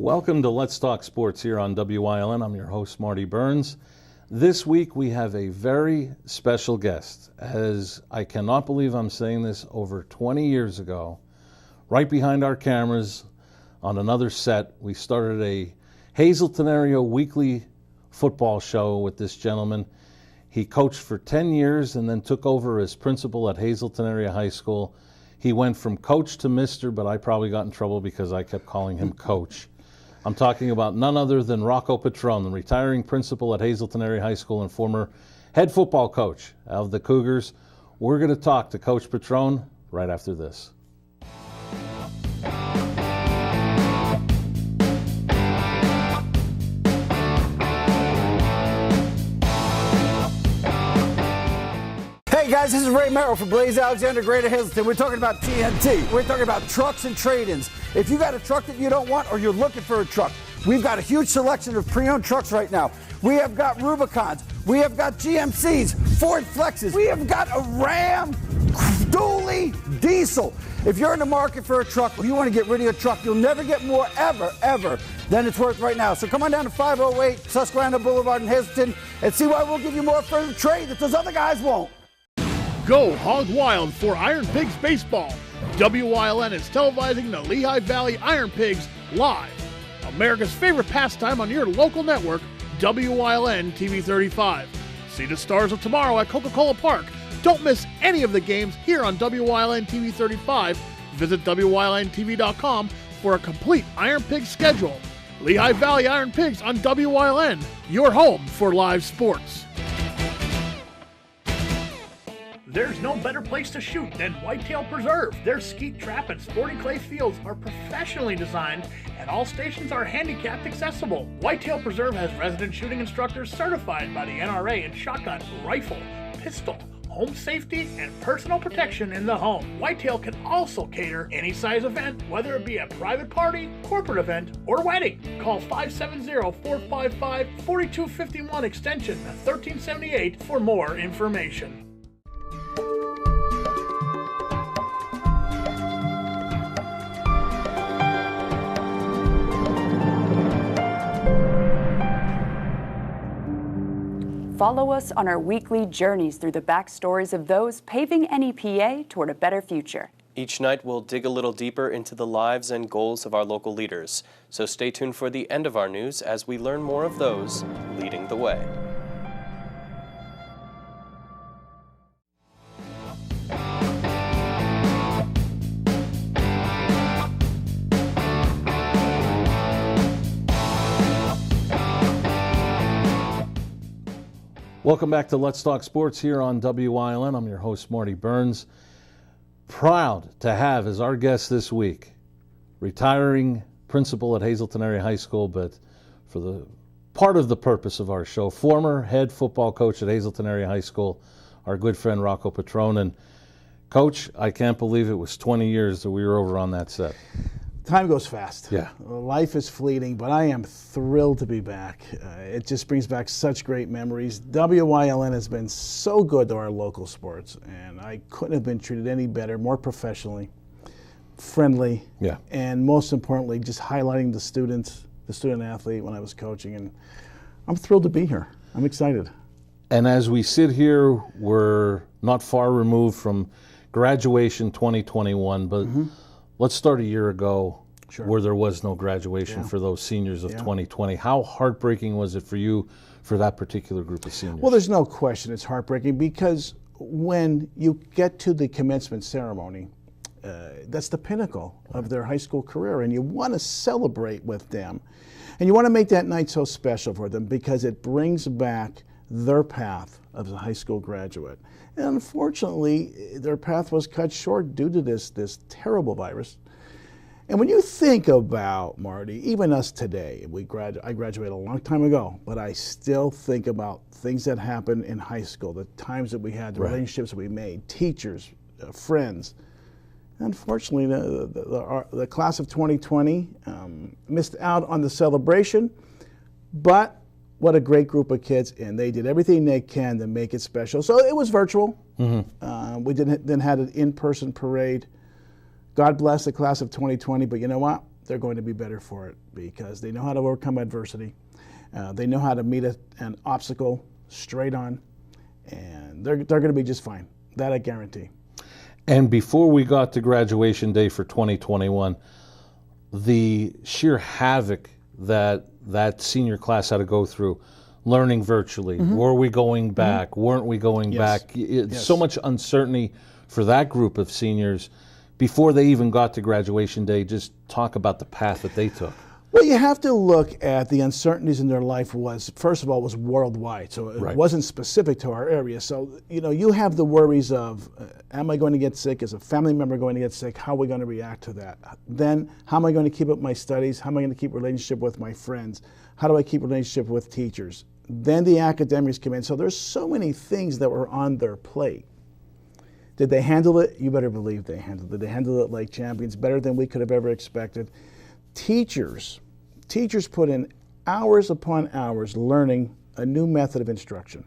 Welcome to Let's Talk Sports here on WILN. I'm your host, Marty Burns. This week we have a very special guest, as I cannot believe I'm saying this, over 20 years ago, right behind our cameras on another set, we started a Hazleton area weekly football show with this gentleman. He coached for 10 years and then took over as principal at Hazleton Area High School. He went from coach to mister, but I probably got in trouble because I kept calling him coach. I'm talking about none other than Rocco Petrone, the retiring principal at Hazleton Area High School and former head football coach of the Cougars. We're going to talk to Coach Petrone right after this. Hey guys, this is Ray Merrill from Blaze Alexander, Greater Hazleton. We're talking about TNT. We're talking about trucks and trade-ins. If you got a truck that you don't want or you're looking for a truck, we've got a huge selection of pre-owned trucks right now. We have got Rubicons. We have got GMCs, Ford Flexes. We have got a Ram dually diesel. If you're in the market for a truck or you want to get rid of your truck, you'll never get more ever than it's worth right now. So come on down to 508 Susquehanna Boulevard in Hazleton and see why we'll give you more for the trade that those other guys won't. Go hog wild for Iron Pigs baseball. WILN is televising the Lehigh Valley Iron Pigs live. America's favorite pastime on your local network, WILN TV 35. See the Stars of Tomorrow at Coca-Cola Park. Don't miss any of the games here on WILN TV 35. Visit WILNTV.com for a complete Iron Pigs schedule. Lehigh Valley Iron Pigs on WILN, your home for live sports. There's no better place to shoot than Whitetail Preserve. Their skeet trap and sporting clay fields are professionally designed and all stations are handicapped accessible. Whitetail Preserve has resident shooting instructors certified by the NRA in shotgun, rifle, pistol, home safety, and personal protection in the home. Whitetail can also cater any size event, whether it be a private party, corporate event, or wedding. Call 570-455-4251 extension 1378 for more information. Follow us on our weekly journeys through the backstories of those paving NEPA toward a better future. Each night we'll dig a little deeper into the lives and goals of our local leaders. So stay tuned for the end of our news as we learn more of those leading the way. Welcome back to Let's Talk Sports here on WILN. I'm your host, Marty Burns. Proud to have as our guest this week, retiring principal at Hazleton Area High School, but for the part of the purpose of our show, former head football coach at Hazleton Area High School, our good friend Rocco Petrone. And Coach, I can't believe it was 20 years that we were over on that set. Time goes fast. Yeah. Life is fleeting, but I am thrilled to be back. It just brings back such great memories. WILN has been so good to our local sports, and I couldn't have been treated any better, more professionally, friendly, and most importantly, just highlighting the student athlete when I was coaching. And I'm thrilled to be here. I'm excited. And as we sit here, we're not far removed from graduation 2021, but let's start a year ago where there was no graduation for those seniors of 2020. How heartbreaking was it for you for that particular group of seniors? Well, there's no question it's heartbreaking because when you get to the commencement ceremony, that's the pinnacle of their high school career, and you want to celebrate with them. And you want to make that night so special for them because it brings back their path as a high school graduate. And unfortunately, their path was cut short due to this terrible virus. And when you think about, Marty, even us today, I graduated a long time ago, but I still think about things that happened in high school, the times that we had, the relationships that we made, teachers, friends. Unfortunately, the class of 2020 missed out on the celebration, but what a great group of kids, and they did everything they can to make it special. So it was virtual. We then had an in-person parade. God bless the class of 2020, but you know what? they're going to be better for it because they know how to overcome adversity. They know how to meet an obstacle straight on, and they're going to be just fine. That I guarantee. And before we got to graduation day for 2021, the sheer havoc that senior class had to go through, learning virtually, were we going back, weren't we going back? So much uncertainty for that group of seniors before they even got to graduation day. Just talk about the path that they took. Well, you have to look at the uncertainties in their life first of all, was worldwide. So it wasn't specific to our area. So, you have the worries of, am I going to get sick? Is a family member going to get sick? How are we going to react to that? Then, how am I going to keep up my studies? How am I going to keep relationship with my friends? How do I keep relationship with teachers? Then the academics come in. So there's so many things that were on their plate. Did they handle it? You better believe they handled it. They handled it like champions, better than we could have ever expected. Teachers put in hours upon hours learning a new method of instruction.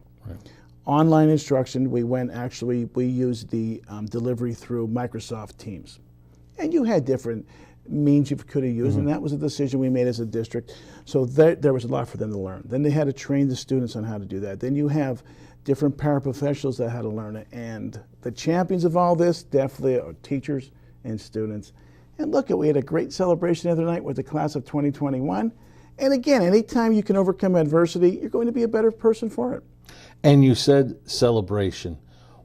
Online instruction, we used the delivery through Microsoft Teams. And you had different means you could have used, and that was a decision we made as a district. So there was a lot for them to learn. Then they had to train the students on how to do that. Then you have different paraprofessionals that had to learn it. And the champions of all this definitely are teachers and students. And look, we had a great celebration the other night with the class of 2021. And again, anytime you can overcome adversity, you're going to be a better person for it. And you said celebration.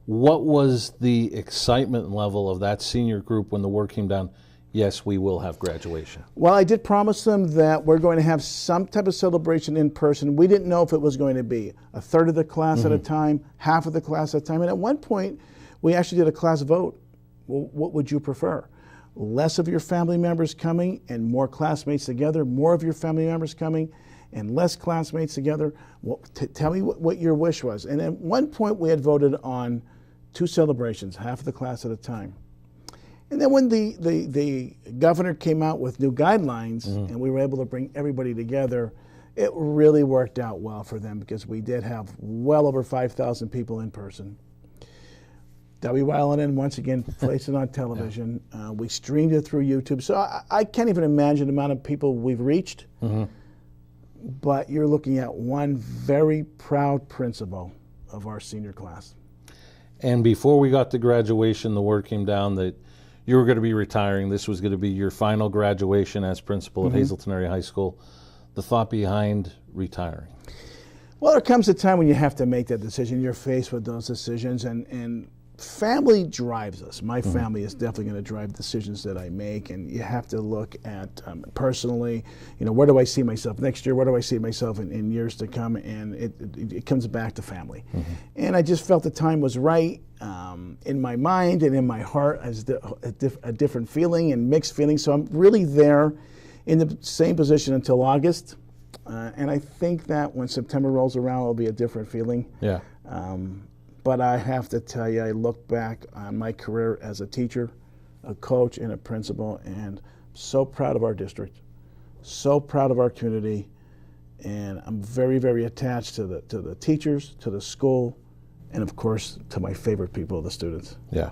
What was the excitement level of that senior group when the word came down, yes, we will have graduation? Well, I did promise them that we're going to have some type of celebration in person. We didn't know if it was going to be a third of the class at a time, half of the class at a time. And at one point, we actually did a class vote. Well, what would you prefer? Less of your family members coming and more classmates together, more of your family members coming and less classmates together? Well, tell me what your wish was. And at one point we had voted on 2 celebrations, half of the class at a time. And then when the governor came out with new guidelines and we were able to bring everybody together, it really worked out well for them because we did have well over 5,000 people in person. WYLN once again placed it on television. We streamed it through YouTube. So I can't even imagine the amount of people we've reached. But you're looking at one very proud principal of our senior class. And before we got to graduation, the word came down that you were going to be retiring. This was going to be your final graduation as principal at Hazleton Area High School. The thought behind retiring? Well, there comes a time when you have to make that decision. You're faced with those decisions, and family drives us. My family is definitely going to drive decisions that I make, and you have to look at personally, where do I see myself next year? Where do I see myself in years to come? And it comes back to family. And I just felt the time was right in my mind and in my heart as a different feeling and mixed feelings. So I'm really there in the same position until August. And I think that when September rolls around, it'll be a different feeling. Yeah. But I have to tell you, I look back on my career as a teacher, a coach, and a principal, and I'm so proud of our district, so proud of our community, and I'm very, very attached to the teachers, to the school, and of course, to my favorite people, the students. Yeah.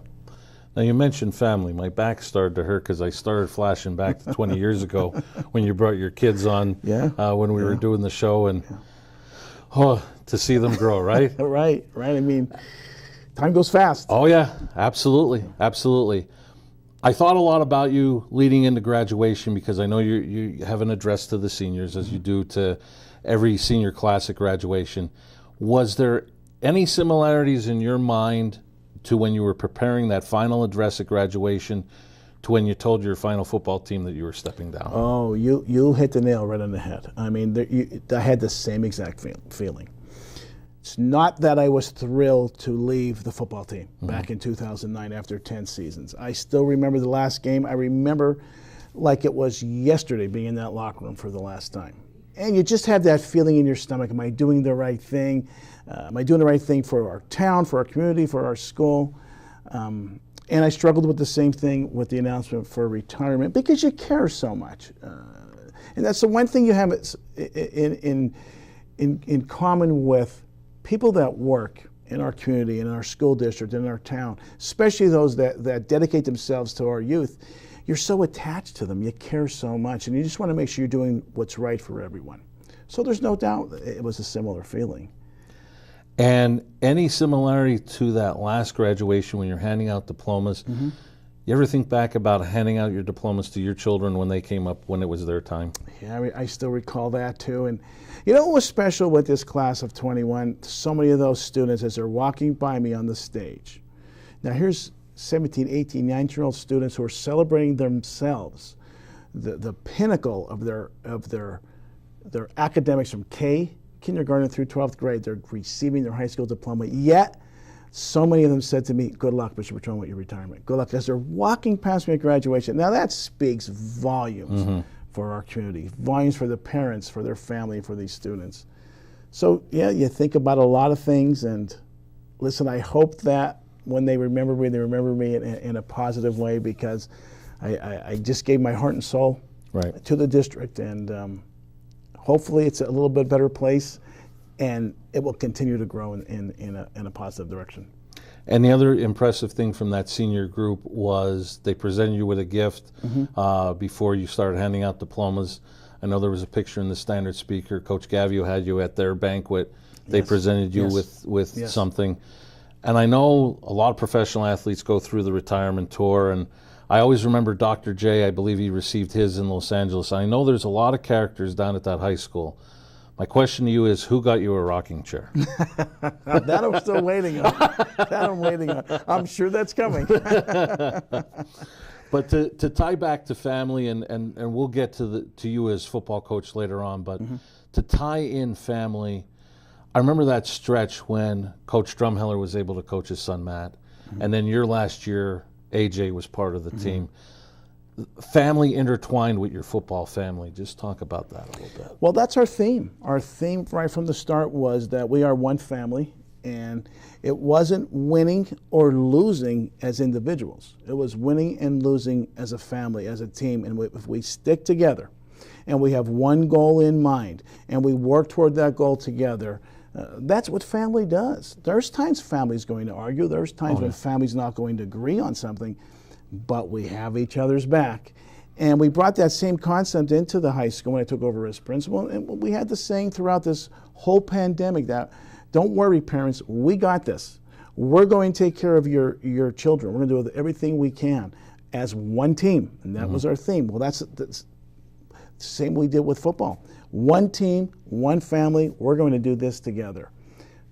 Now you mentioned family. My back started to hurt because I started flashing back to 20 years ago when you brought your kids on when we were doing the show, and to see them grow, right? Right. I mean, time goes fast. Oh yeah, absolutely. I thought a lot about you leading into graduation because I know you have an address to the seniors as you do to every senior class at graduation. Was there any similarities in your mind to when you were preparing that final address at graduation to when you told your final football team that you were stepping down? Oh, you hit the nail right on the head. I mean, I had the same exact feeling. It's not that I was thrilled to leave the football team back in 2009 after 10 seasons. I still remember the last game. I remember like it was yesterday being in that locker room for the last time. And you just have that feeling in your stomach, am I doing the right thing? Am I doing the right thing for our town, for our community, for our school? And I struggled with the same thing with the announcement for retirement because you care so much. And that's the one thing you have in common with people that work in our community, in our school district, in our town, especially those that dedicate themselves to our youth. you're so attached to them, you care so much, and you just want to make sure you're doing what's right for everyone. So there's no doubt it was a similar feeling. And any similarity to that last graduation when you're handing out diplomas? You ever think back about handing out your diplomas to your children when they came up, when it was their time? Yeah, I still recall that too. And you know what was special with this class of 21? So many of those students, as they're walking by me on the stage. Now here's 17, 18, 19-year-old students who are celebrating themselves, the pinnacle of their academics from kindergarten through 12th grade. They're receiving their high school diploma, yet so many of them said to me, "Good luck, Mr. Petrone, with your retirement. Good luck," as they're walking past me at graduation. Now that speaks volumes for our community, volumes for the parents, for their family, for these students. So yeah, you think about a lot of things, and listen, I hope that when they remember me in a positive way, because I just gave my heart and soul to the district, and hopefully it's a little bit better place, and it will continue to grow in a positive direction. And the other impressive thing from that senior group was they presented you with a gift before you started handing out diplomas. I know there was a picture in the Standard Speaker. Coach Gavio had you at their banquet. They presented you with something. And I know a lot of professional athletes go through the retirement tour, and I always remember Dr. J, I believe he received his in Los Angeles. I know there's a lot of characters down at that high school. My question to you is, who got you a rocking chair? That I'm still waiting on. That I'm waiting on. I'm sure that's coming. But to tie back to family, and we'll get to you as football coach later on, but to tie in family, I remember that stretch when Coach Drumheller was able to coach his son Matt, and then your last year, AJ was part of the team. Family intertwined with your football family. Just talk about that a little bit. Well, that's our theme. Our theme right from the start was that we are one family, and it wasn't winning or losing as individuals. It was winning and losing as a family, as a team. And if we stick together and we have one goal in mind and we work toward that goal together, that's what family does. There's times family's going to argue. There's times when family's not going to agree on something, but we have each other's back. And we brought that same concept into the high school when I took over as principal. And we had the saying throughout this whole pandemic that, don't worry, parents, we got this. We're going to take care of your children. We're going to do everything we can as one team. And that was our theme. Well, that's the same we did with football. One team, one family, we're going to do this together.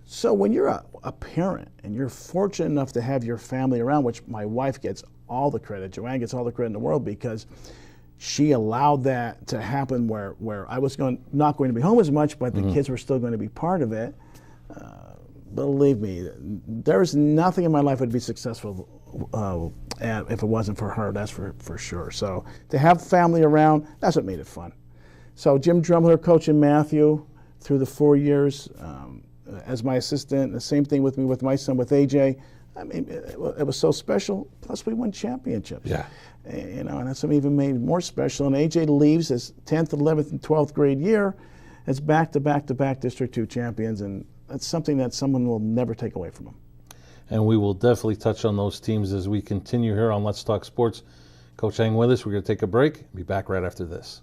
So when you're a parent and you're fortunate enough to have your family around, which my wife gets all the credit, Joanne gets all the credit in the world, because she allowed that to happen where I was not going to be home as much, but the kids were still going to be part of it. Believe me, there's nothing in my life would be successful if it wasn't for her, that's for sure. So to have family around, that's what made it fun. So Jim Drumheller coaching Matthew through the 4 years as my assistant, the same thing with me with my son, with AJ. I mean, it was so special. Plus, we won championships. Yeah. You know, and that's even made it more special. And AJ leaves his 10th, 11th, and 12th grade year as back-to-back District 2 champions, and that's something that someone will never take away from him. And we will definitely touch on those teams as we continue here on Let's Talk Sports. Coach, hang with us. We're going to take a break. Be back right after this.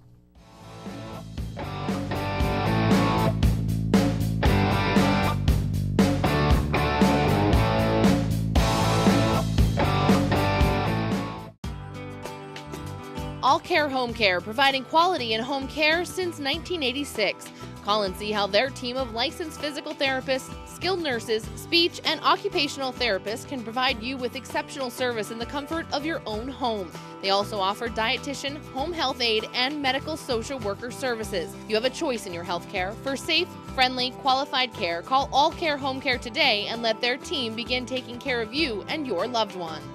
All Care Home Care, providing quality in home care since 1986. Call and see how their team of licensed physical therapists, skilled nurses, speech, and occupational therapists can provide you with exceptional service in the comfort of your own home. They also offer dietitian, home health aide, and medical social worker services. You have a choice in your health care. For safe, friendly, qualified care, call All Care Home Care today and let their team begin taking care of you and your loved ones.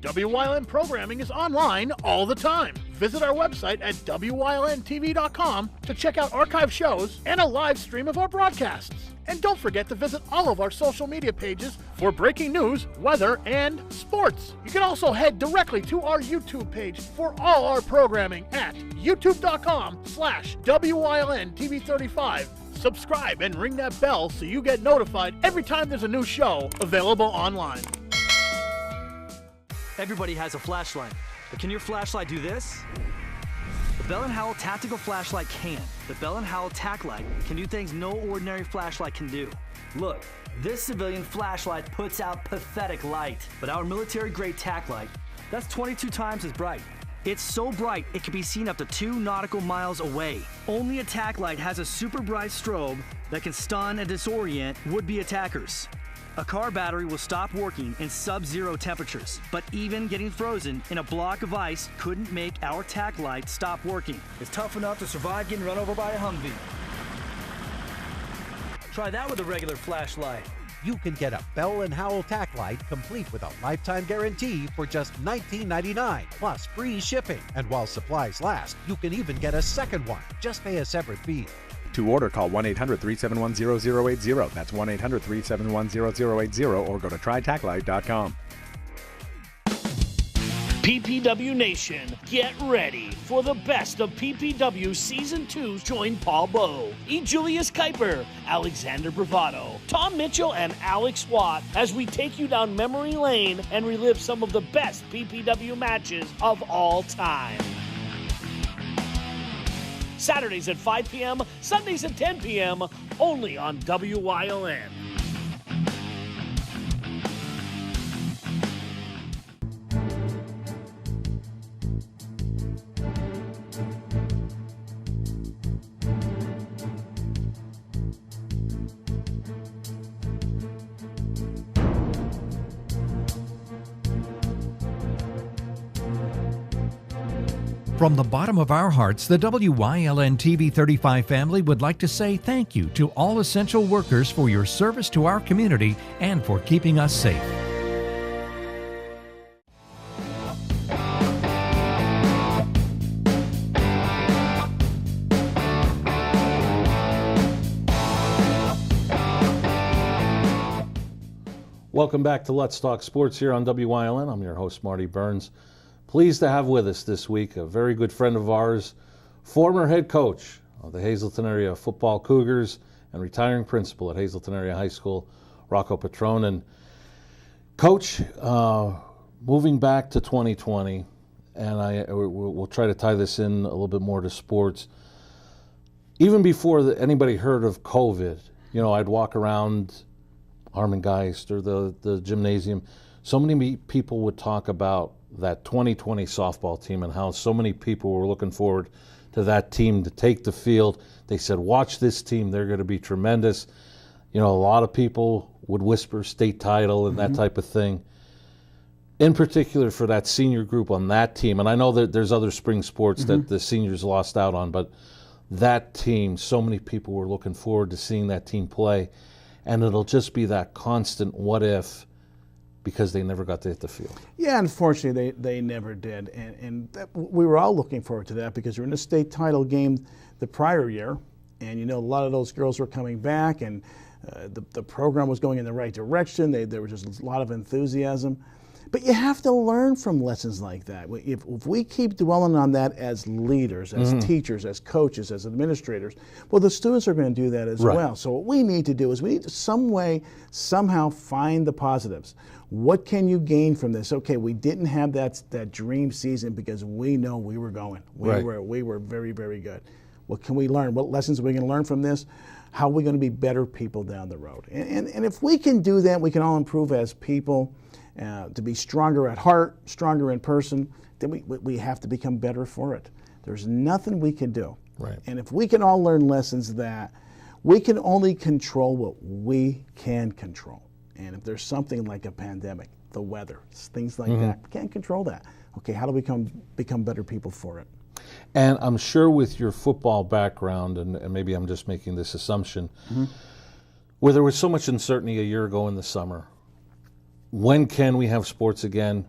WYLN programming is online all the time. Visit our website at WYLNTV.com to check out archive shows and a live stream of our broadcasts. And don't forget to visit all of our social media pages for breaking news, weather, and sports. You can also head directly to our YouTube page for all our programming at youtube.com/WYLNTV35. Subscribe and ring that bell so you get notified every time there's a new show available online. Everybody has a flashlight, but can your flashlight do this? The Bell & Howell Tactical Flashlight can. The Bell & Howell Tac Light can do things no ordinary flashlight can do. Look, this civilian flashlight puts out pathetic light, but our military-grade Tac Light, that's 22 times as bright. It's so bright, it can be seen up to 2 nautical miles away. Only a Tac Light has a super bright strobe that can stun and disorient would-be attackers. A car battery will stop working in sub-zero temperatures, but even getting frozen in a block of ice couldn't make our Tac Light stop working. It's tough enough to survive getting run over by a Humvee. Try that with a regular flashlight. You can get a Bell & Howell Tac Light complete with a lifetime guarantee for just $19.99 plus free shipping. And while supplies last, you can even get a second one. Just pay a separate fee. To order, call 1-800-371-0080. That's 1-800-371-0080 or go to trytaclight.com. PPW Nation, get ready for the best of PPW Season 2. Join Paul Bowe, E. Julius Kuiper, Alexander Bravado, Tom Mitchell, and Alex Watt as we take you down memory lane and relive some of the best PPW matches of all time. Saturdays at 5 p.m., Sundays at 10 p.m., only on WYLN. From the bottom of our hearts, the WYLN TV 35 family would like to say thank you to all essential workers for your service to our community and for keeping us safe. Welcome back to Let's Talk Sports here on WYLN. I'm your host, Marty Burns. Pleased to have with us this week a very good friend of ours, former head coach of the Hazleton Area Football Cougars and retiring principal at Hazleton Area High School, Rocco Petrone. And Coach, moving back to 2020, and we'll try to tie this in a little bit more to sports. Even before anybody heard of COVID, you know, I'd walk around Armengeist or the gymnasium. So many people would talk about that 2020 softball team and how so many people were looking forward to that team to take the field. They said, watch this team, they're going to be tremendous. You know, a lot of people would whisper state title and that type of thing. In particular for that senior group on that team, and I know that there's other spring sports that the seniors lost out on, but that team, so many people were looking forward to seeing that team play, and it'll just be that constant what if, because they never got to hit the field. Yeah, unfortunately, they never did. And we were all looking forward to that because we were in a state title game the prior year. And, you know, a lot of those girls were coming back, and the program was going in the right direction. There was just a lot of enthusiasm. But you have to learn from lessons like that. If we keep dwelling on that as leaders, as teachers, as coaches, as administrators, well, the students are going to do that as well. So what we need to do is we need to somehow find the positives. What can you gain from this? Okay, we didn't have that dream season because we know we were going. We were very, very good. What can we learn? What lessons are we going to learn from this? How are we going to be better people down the road? And if we can do that, we can all improve as people. To be stronger at heart, stronger in person, then we have to become better for it. There's nothing we can do. Right. And if we can all learn lessons that we can only control what we can control. And if there's something like a pandemic, the weather, things like that, we can't control that. Okay, how do we become better people for it? And I'm sure with your football background, and maybe I'm just making this assumption, where there was so much uncertainty a year ago in the summer, when can we have sports again?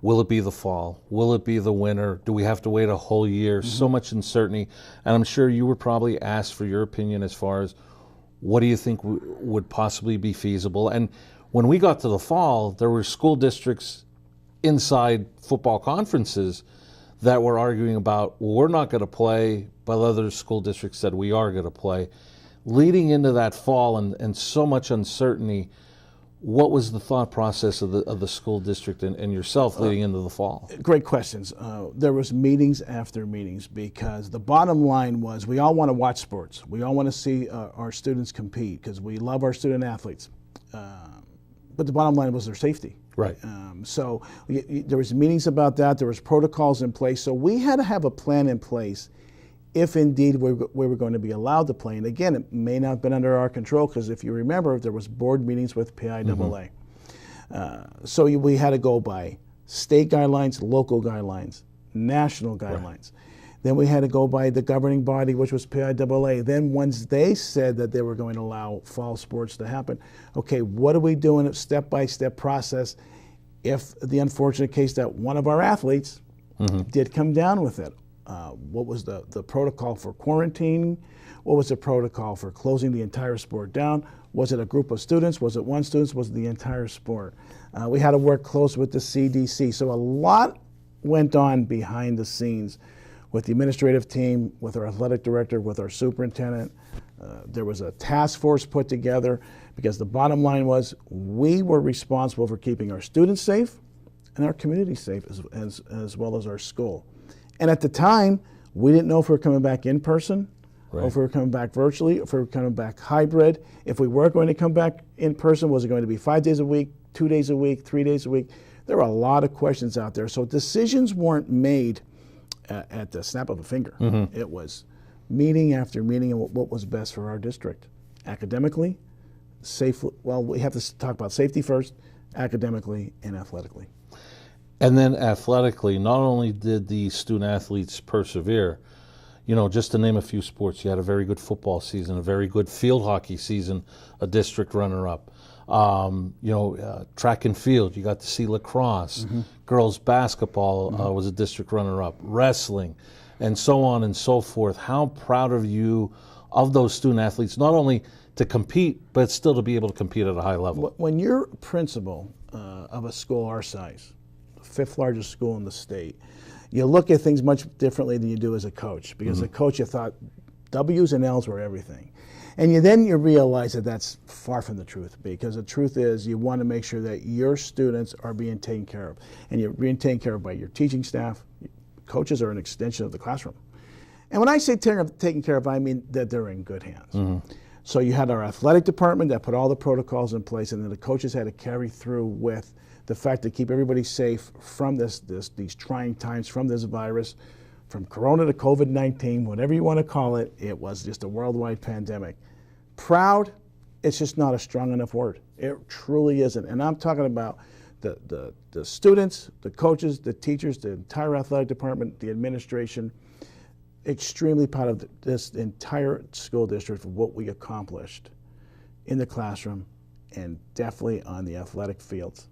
Will it be the fall? Will it be the winter? Do we have to wait a whole year? So much uncertainty. And I'm sure you were probably asked for your opinion as far as what do you think would possibly be feasible? And when we got to the fall, there were school districts inside football conferences that were arguing about, well, we're not going to play, but other school districts said we are going to play. Leading into that fall and so much uncertainty, What was the thought process of the school district and yourself leading into the fall? Great questions. There was meetings after meetings because the bottom line was we all want to watch sports. We all want to see our students compete because we love our student athletes. But the bottom line was their safety. Right. So there was meetings about that. There was protocols in place. So we had to have a plan in place if indeed we were going to be allowed to play. And again, it may not have been under our control because if you remember, there was board meetings with PIAA. So we had to go by state guidelines, local guidelines, national guidelines. Right. Then we had to go by the governing body, which was PIAA. Then once they said that they were going to allow fall sports to happen, okay, what are we doing? A step-by-step process if the unfortunate case that one of our athletes did come down with it. What was the protocol for quarantining? What was the protocol for closing the entire sport down? Was it a group of students? Was it one student? Was it the entire sport? We had to work close with the CDC. So a lot went on behind the scenes with the administrative team, with our athletic director, with our superintendent. There was a task force put together because the bottom line was we were responsible for keeping our students safe and our community safe as well as our school. And at the time, we didn't know if we were coming back in person, or if we were coming back virtually, if we were coming back hybrid. If we were going to come back in person, was it going to be 5 days a week, 2 days a week, 3 days a week? There were a lot of questions out there. So decisions weren't made at the snap of a finger. It was meeting after meeting and what was best for our district. Academically, safely, well, we have to talk about safety first, academically and athletically. And then athletically, not only did the student athletes persevere, just to name a few sports, you had a very good football season, a very good field hockey season, a district runner-up. Track and field, you got to see lacrosse. Girls basketball was a district runner-up. Wrestling, and so on and so forth. How proud are you of those student athletes, not only to compete, but still to be able to compete at a high level? When you're principal of a school our size, fifth largest school in the state, you look at things much differently than you do as a coach. Because as a coach, you thought W's and L's were everything. And then you realize that that's far from the truth, because the truth is you want to make sure that your students are being taken care of. And you're being taken care of by your teaching staff. Coaches are an extension of the classroom. And when I say taken care of, I mean that they're in good hands. So you had our athletic department that put all the protocols in place, and then the coaches had to carry through with the fact to keep everybody safe from these trying times, from this virus, from Corona to COVID-19, whatever you want to call it. It was just a worldwide pandemic. Proud, it's just not a strong enough word. It truly isn't. And I'm talking about the students, the coaches, the teachers, the entire athletic department, the administration. Extremely proud of this entire school district for what we accomplished in the classroom and definitely on the athletic fields.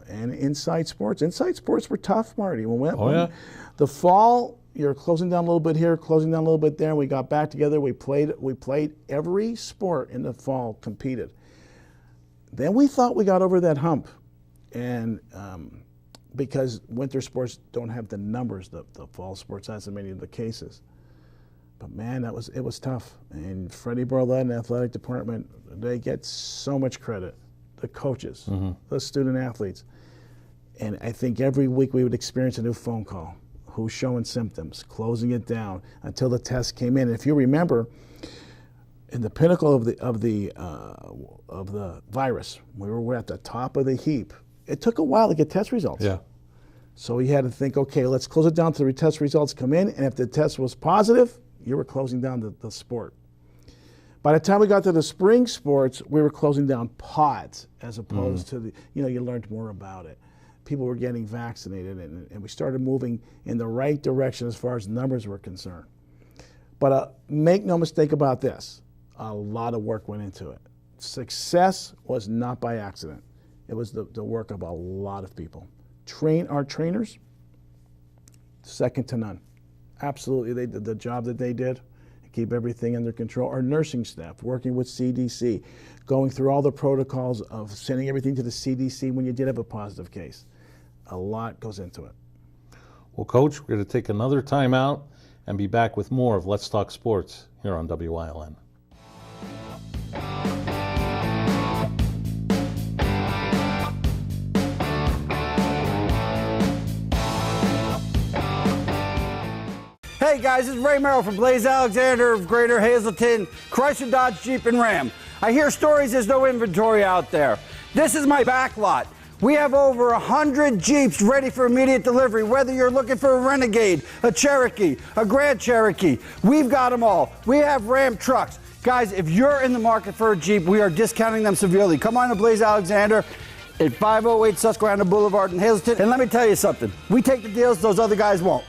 And inside sports. Inside sports were tough, Marty. When the fall, you're closing down a little bit here, closing down a little bit there, and we got back together. We played every sport in the fall, competed. Then we thought we got over that hump. And because winter sports don't have the numbers the fall sports has in many of the cases. But man, it was tough. And Freddie Burlett and the athletic department, they get so much credit. The coaches, the student athletes. And I think every week we would experience a new phone call. Who's showing symptoms, closing it down until the test came in. And if you remember, in the pinnacle of the virus, we were at the top of the heap. It took a while to get test results. Yeah. So we had to think, okay, let's close it down till the test results come in, and if the test was positive, you were closing down the sport. By the time we got to the spring sports, we were closing down pods as opposed to you learned more about it. People were getting vaccinated, and we started moving in the right direction as far as numbers were concerned. But make no mistake about this, a lot of work went into it. Success was not by accident. It was the work of a lot of people. Our trainers, second to none. Absolutely, they did the job that they did. Keep everything under control. Our nursing staff, working with CDC, going through all the protocols of sending everything to the CDC when you did have a positive case. A lot goes into it. Well, Coach, we're going to take another time out and be back with more of Let's Talk Sports here on WILN. Hey guys, this is Ray Merrill from Blaze Alexander of Greater Hazleton, Chrysler, Dodge, Jeep, and Ram. I hear stories there's no inventory out there. This is my back lot. We have over 100 Jeeps ready for immediate delivery, whether you're looking for a Renegade, a Cherokee, a Grand Cherokee. We've got them all. We have Ram trucks. Guys, if you're in the market for a Jeep, we are discounting them severely. Come on to Blaze Alexander at 508 Susquehanna Boulevard in Hazleton. And let me tell you something. We take the deals those other guys won't.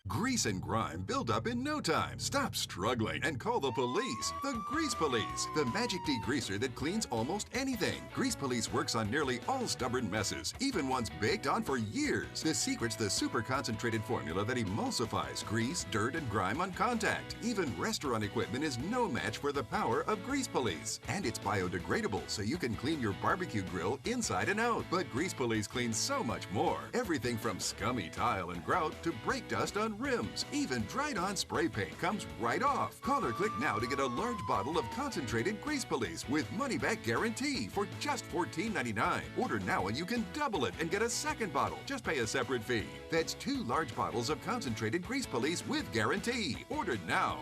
Grease and grime build up in no time. Stop struggling and call the police. The Grease Police, the magic degreaser that cleans almost anything. Grease Police works on nearly all stubborn messes, even ones baked on for years. The secret's the super concentrated formula that emulsifies grease, dirt, and grime on contact. Even restaurant equipment is no match for the power of Grease Police. And it's biodegradable, so you can clean your barbecue grill inside and out. But Grease Police cleans so much more. Everything from scummy tile and grout to brake dust on rims. Even dried on spray paint comes right off. Call or click now to get a large bottle of concentrated Grease Police with money back guarantee for just $14.99. Order now and you can double it and get a second bottle. Just pay a separate fee. That's 2 large bottles of concentrated Grease Police with guarantee. Order now.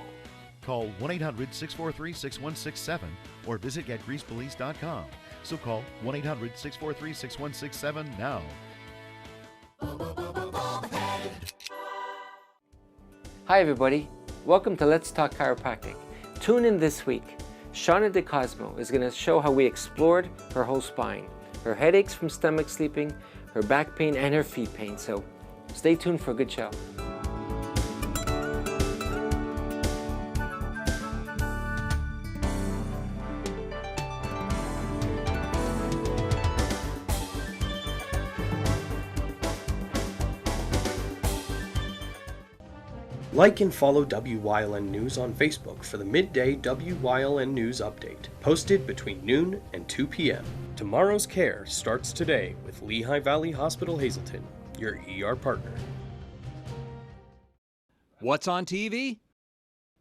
Call 1-800-643-6167 or visit getgreasepolice.com. So call 1-800-643-6167 now. Hi everybody, welcome to Let's Talk Chiropractic. Tune in this week. Shauna DeCosmo is going to show how we explored her whole spine, her headaches from stomach sleeping, her back pain, and her feet pain. So stay tuned for a good show. Like and follow WYLN News on Facebook for the midday WYLN News update, posted between noon and 2 p.m. Tomorrow's care starts today with Lehigh Valley Hospital Hazleton, your ER partner. What's on TV?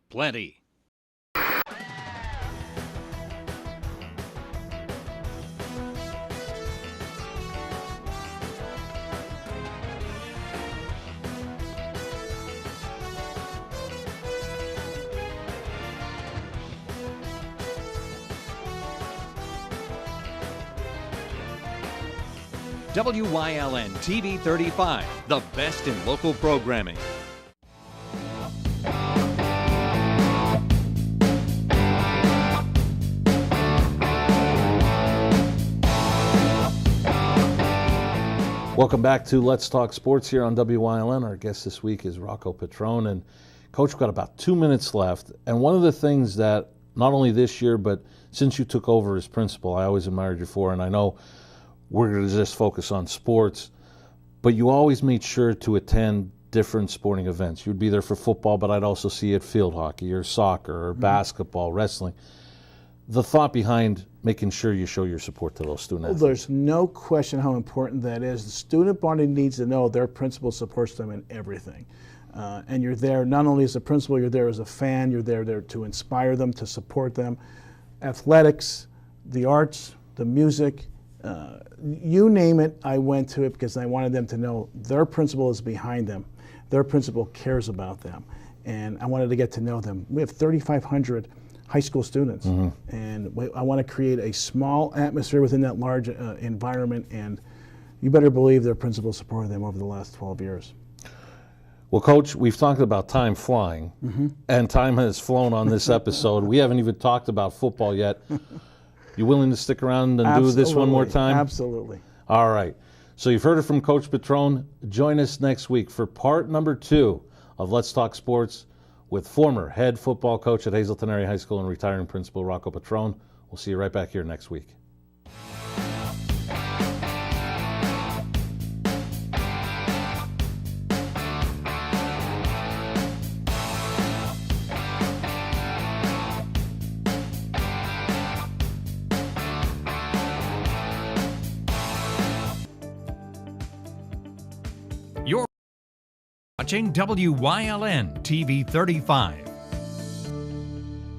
Plenty. WYLN TV 35, the best in local programming. Welcome back to Let's Talk Sports here on WYLN. Our guest this week is Rocco Petrone. And Coach, we've got about 2 minutes left. And one of the things that not only this year, but since you took over as principal, I always admired you for, and I know we're going to just focus on sports, but you always made sure to attend different sporting events. You'd be there for football, but I'd also see you at field hockey or soccer or basketball, wrestling. The thought behind making sure you show your support to those student athletes. There's no question how important that is. The student body needs to know their principal supports them in everything. And you're there not only as a principal, you're there as a fan, you're there to inspire them, to support them. Athletics, the arts, the music, you name it, I went to it because I wanted them to know their principal is behind them. Their principal cares about them. And I wanted to get to know them. We have 3,500 high school students. And I want to create a small atmosphere within that large environment, and you better believe their principal supported them over the last 12 years. Well, Coach, we've talked about time flying, and time has flown on this episode. We haven't even talked about football yet. You willing to stick around and do this one more time? Absolutely. All right. So you've heard it from Coach Petrone. Join us next week for part number 2 of Let's Talk Sports with former head football coach at Hazleton Area High School and retiring principal Rocco Petrone. We'll see you right back here next week. You're watching WYLN TV 35.